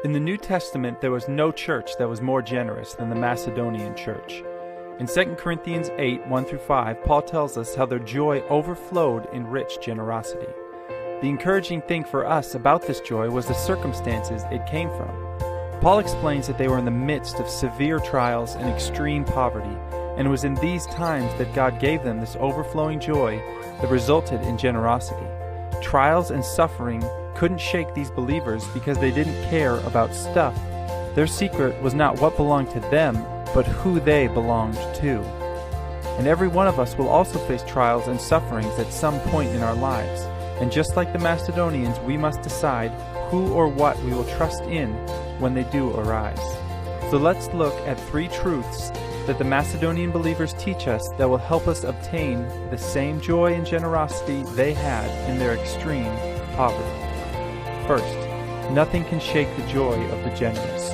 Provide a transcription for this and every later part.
In the New Testament, there was no church that was more generous than the Macedonian church. In 2 Corinthians 8, 1-5, Paul tells us how their joy overflowed in rich generosity. The encouraging thing for us about this joy was the circumstances it came from. Paul explains that they were in the midst of severe trials and extreme poverty, and it was in these times that God gave them this overflowing joy that resulted in generosity. Trials and suffering couldn't shake these believers because they didn't care about stuff. Their secret was not what belonged to them, but who they belonged to. And every one of us will also face trials and sufferings at some point in our lives. And just like the Macedonians, we must decide who or what we will trust in when they do arise. So let's look at 3 truths that the Macedonian believers teach us that will help us obtain the same joy and generosity they had in their extreme poverty. First, nothing can shake the joy of the generous.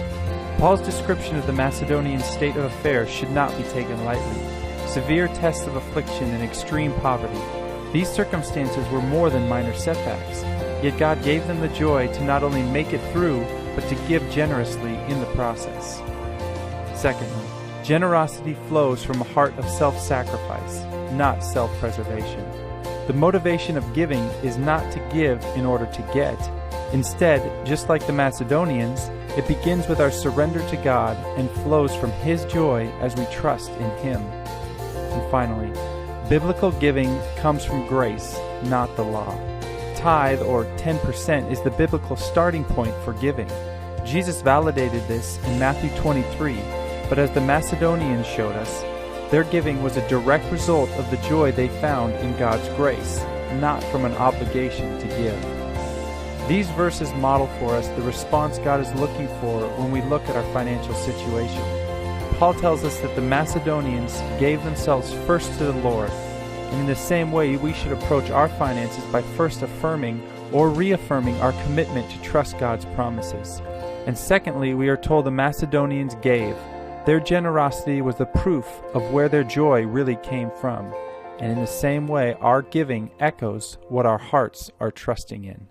Paul's description of the Macedonian state of affairs should not be taken lightly. Severe tests of affliction and extreme poverty. These circumstances were more than minor setbacks, yet God gave them the joy to not only make it through, but to give generously in the process. Secondly, generosity flows from a heart of self-sacrifice, not self-preservation. The motivation of giving is not to give in order to get. Instead, just like the Macedonians, it begins with our surrender to God and flows from His joy as we trust in Him. And finally, biblical giving comes from grace, not the law. Tithe, or 10%, is the biblical starting point for giving. Jesus validated this in Matthew 23, but as the Macedonians showed us, their giving was a direct result of the joy they found in God's grace, not from an obligation to give. These verses model for us the response God is looking for when we look at our financial situation. Paul tells us that the Macedonians gave themselves first to the Lord, and in the same way we should approach our finances by first affirming or reaffirming our commitment to trust God's promises. And secondly, we are told the Macedonians gave. Their generosity was the proof of where their joy really came from. And in the same way, our giving echoes what our hearts are trusting in.